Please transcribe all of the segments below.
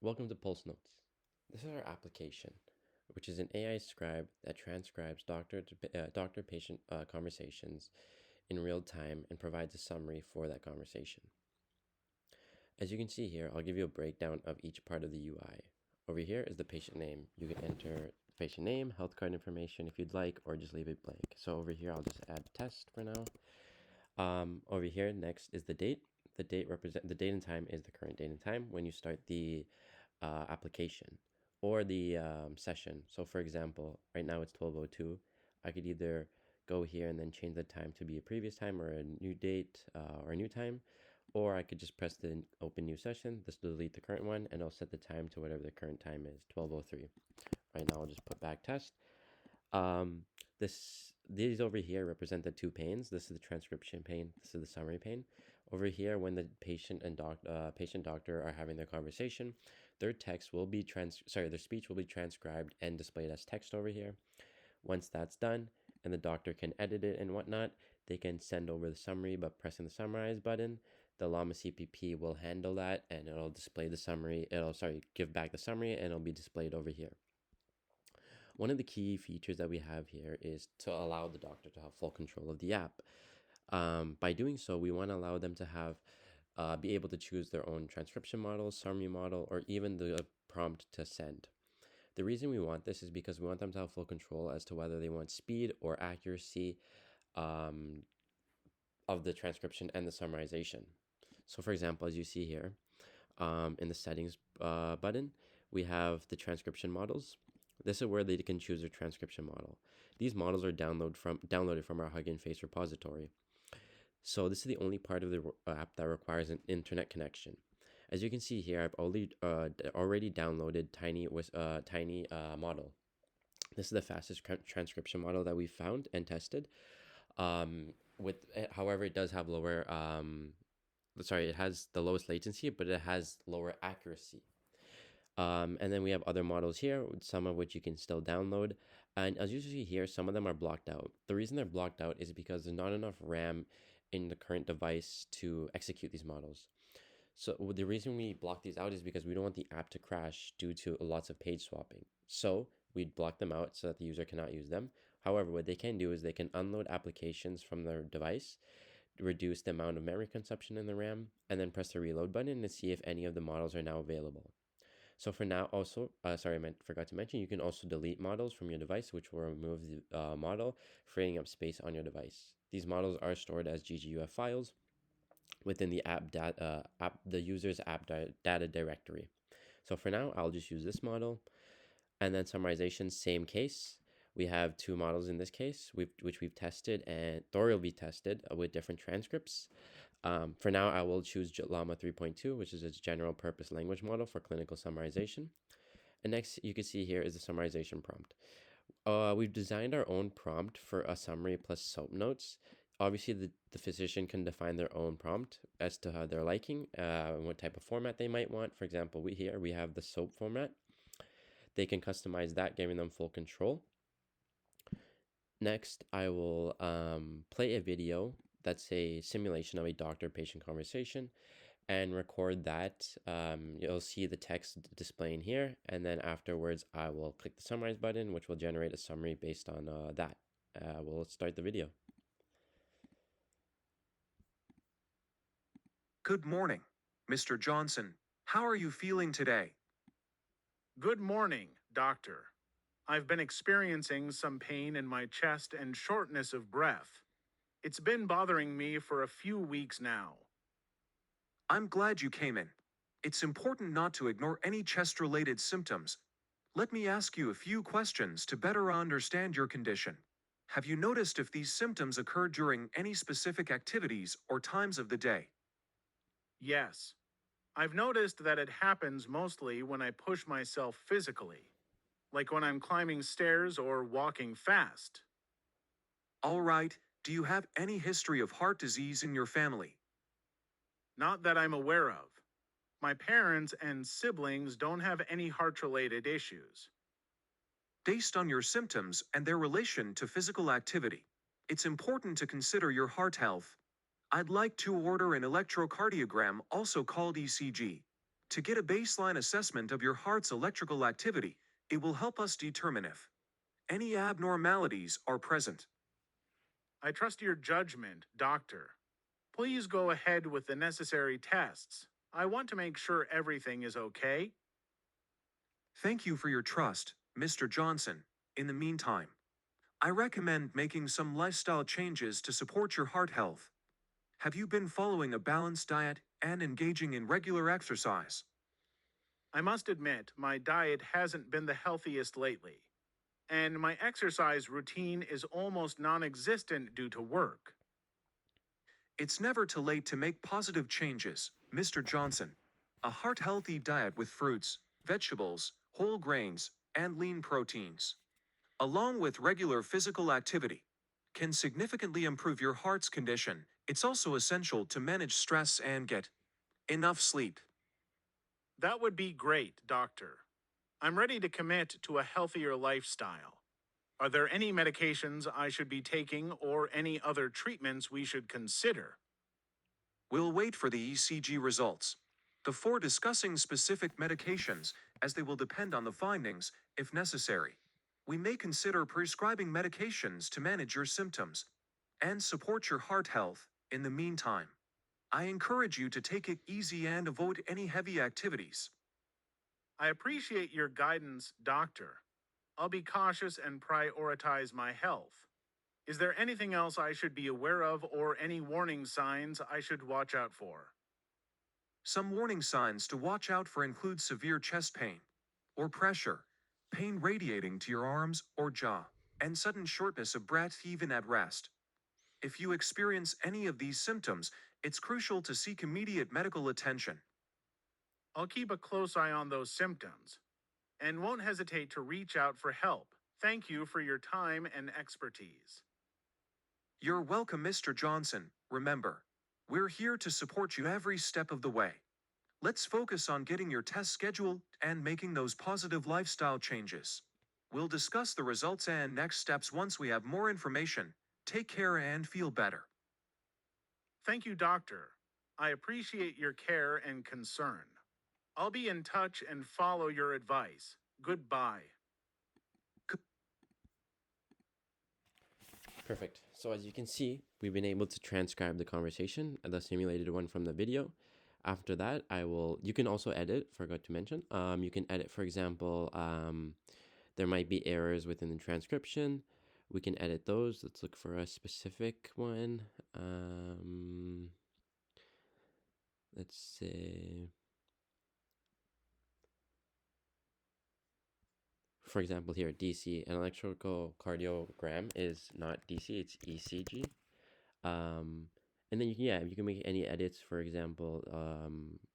Welcome to PulseNotes. This is our application, which is an AI scribe that transcribes doctor-patient conversations in real time and provides a summary for that conversation. As you can see here, I'll give you a breakdown of each part of the UI. Over here is the patient name. You can enter patient name, health card information if you'd like, or just leave it blank. So over here, I'll just add test for now. Over here, next is the date. The date and time is the current date and time when you start the application or the session. So for example, right now it's 12:02. I could either go here and then change the time to be a previous time or a new date or a new time, or I could just press the open new session. This will delete the current one and I'll set the time to whatever the current time is, 12:03. Right now I'll just put back test. These over here represent the two panes. This is the transcription pane. This is the summary pane. Over here, when the patient and doctor are having their conversation, their speech will be transcribed and displayed as text over here. Once that's done, and the doctor can edit it and whatnot, they can send over the summary by pressing the summarize button. The Llama CPP will handle that, and it'll display the summary. Give back the summary, and it'll be displayed over here. One of the key features that we have here is to allow the doctor to have full control of the app. By doing so, we want to allow them to be able to choose their own transcription model, summary model, or even the prompt to send. The reason we want this is because we want them to have full control as to whether they want speed or accuracy of the transcription and the summarization. So for example, as you see here, in the settings button, we have the transcription models. This is where they can choose their transcription model. These models are downloaded from our Hugging Face repository. So this is the only part of the app that requires an internet connection. As you can see here, I've already downloaded Tiny model. This is the fastest transcription model that we found and tested. However, it does have it has the lowest latency, but it has lower accuracy. And then we have other models here, some of which you can still download. And as you see here, some of them are blocked out. The reason they're blocked out is because there's not enough RAM in the current device to execute these models. So the reason we block these out is because we don't want the app to crash due to lots of page swapping. So we'd block them out so that the user cannot use them. However, what they can do is they can unload applications from their device, reduce the amount of memory consumption in the RAM, and then press the reload button and see if any of the models are now available. So for now, also, I forgot to mention, you can also delete models from your device, which will remove the model, freeing up space on your device. These models are stored as GGUF files within the the user's app data directory. So for now, I'll just use this model. And then summarization, same case. We have two models in this case, which we've tested and thoroughly tested with different transcripts. For now, I will choose Llama 3.2, which is its general purpose language model for clinical summarization. And next, you can see here is the summarization prompt. We've designed our own prompt for a summary plus soap notes. Obviously, the physician can define their own prompt as to how they're liking, and what type of format they might want. For example, we have the soap format. They can customize that, giving them full control. Next, I will play a video that's a simulation of a doctor-patient conversation and record that. You'll see the text displaying here, and then afterwards I will click the summarize button, which will generate a summary based on that. We'll start the video. Good morning, Mr. Johnson. How are you feeling today? Good morning, doctor. I've been experiencing some pain in my chest and shortness of breath. It's been bothering me for a few weeks now. I'm glad you came in. It's important not to ignore any chest-related symptoms. Let me ask you a few questions to better understand your condition. Have you noticed if these symptoms occur during any specific activities or times of the day? Yes, I've noticed that it happens mostly when I push myself physically, like when I'm climbing stairs or walking fast. All right, do you have any history of heart disease in your family? Not that I'm aware of. My parents and siblings don't have any heart-related issues. Based on your symptoms and their relation to physical activity, it's important to consider your heart health. I'd like to order an electrocardiogram, also called ECG. To get a baseline assessment of your heart's electrical activity, it will help us determine if any abnormalities are present. I trust your judgment, doctor. Please go ahead with the necessary tests. I want to make sure everything is okay. Thank you for your trust, Mr. Johnson. In the meantime, I recommend making some lifestyle changes to support your heart health. Have you been following a balanced diet and engaging in regular exercise? I must admit, my diet hasn't been the healthiest lately, and my exercise routine is almost non existent due to work. It's never too late to make positive changes, Mr. Johnson. A heart-healthy diet with fruits, vegetables, whole grains, and lean proteins, along with regular physical activity, can significantly improve your heart's condition. It's also essential to manage stress and get enough sleep. That would be great, doctor. I'm ready to commit to a healthier lifestyle. Are there any medications I should be taking or any other treatments we should consider? We'll wait for the ECG results before discussing specific medications, as they will depend on the findings, if necessary. We may consider prescribing medications to manage your symptoms and support your heart health. In the meantime, I encourage you to take it easy and avoid any heavy activities. I appreciate your guidance, doctor. I'll be cautious and prioritize my health. Is there anything else I should be aware of or any warning signs I should watch out for? Some warning signs to watch out for include severe chest pain or pressure, pain radiating to your arms or jaw, and sudden shortness of breath even at rest. If you experience any of these symptoms, it's crucial to seek immediate medical attention. I'll keep a close eye on those symptoms and won't hesitate to reach out for help. Thank you for your time and expertise. You're welcome, Mr. Johnson. Remember, we're here to support you every step of the way. Let's focus on getting your test scheduled and making those positive lifestyle changes. We'll discuss the results and next steps once we have more information. Take care and feel better. Thank you, doctor. I appreciate your care and concern. I'll be in touch and follow your advice. Goodbye. Perfect. So as you can see, we've been able to transcribe the conversation, the simulated one from the video. After that, you can also edit, forgot to mention. You can edit, for example, there might be errors within the transcription. We can edit those. Let's look for a specific one. Let's say, for example, here, DC, an electrical cardiogram is not DC, it's ECG. And then you can make any edits. For example,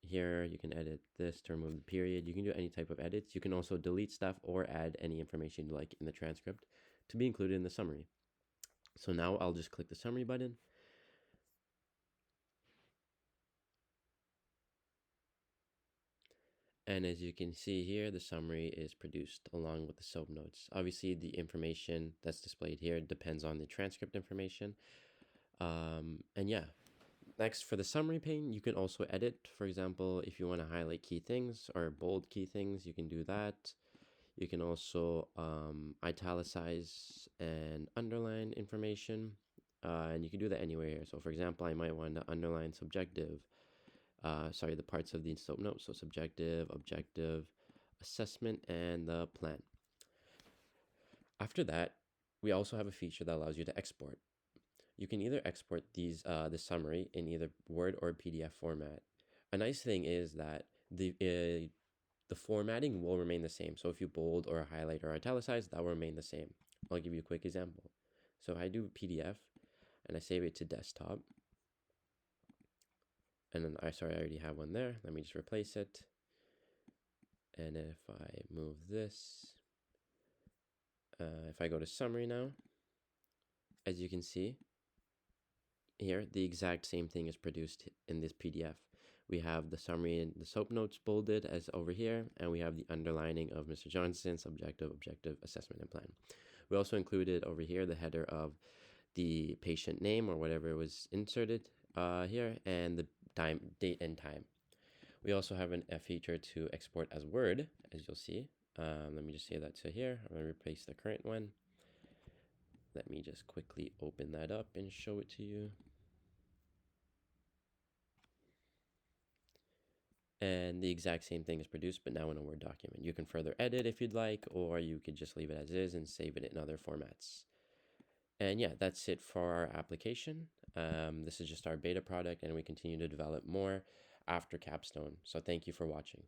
here you can edit this to remove the period. You can do any type of edits. You can also delete stuff or add any information you like in the transcript to be included in the summary. So now I'll just click the summary button. And as you can see here, the summary is produced along with the soap notes. Obviously, the information that's displayed here depends on the transcript information. And yeah, next for the summary pane, you can also edit. For example, if you want to highlight key things or bold key things, you can do that. You can also italicize and underline information. And you can do that anywhere here. So for example, I might want to underline subjective. The parts of the soap note. So subjective, objective, assessment, and the plan. After that, we also have a feature that allows you to export. You can either export the summary in either Word or PDF format. A nice thing is that the formatting will remain the same. So if you bold or highlight or italicize, that will remain the same. I'll give you a quick example. So if I do PDF and I save it to desktop, and then I already have one there. Let me just replace it. And if I move this, if I go to summary now, as you can see here, the exact same thing is produced in this PDF. We have the summary and the soap notes bolded as over here, and we have the underlining of Mr. Johnson's subjective, objective, assessment, and plan. We also included over here the header of the patient name or whatever was inserted here, and the date and time. We also have a feature to export as Word, as you'll see. Let me just save that to here. I'm going to replace the current one. Let me just quickly open that up and show it to you. And the exact same thing is produced, but now in a Word document. You can further edit if you'd like, or you could just leave it as is and save it in other formats. And yeah, that's it for our application. This is just our beta product, and we continue to develop more after Capstone. So thank you for watching.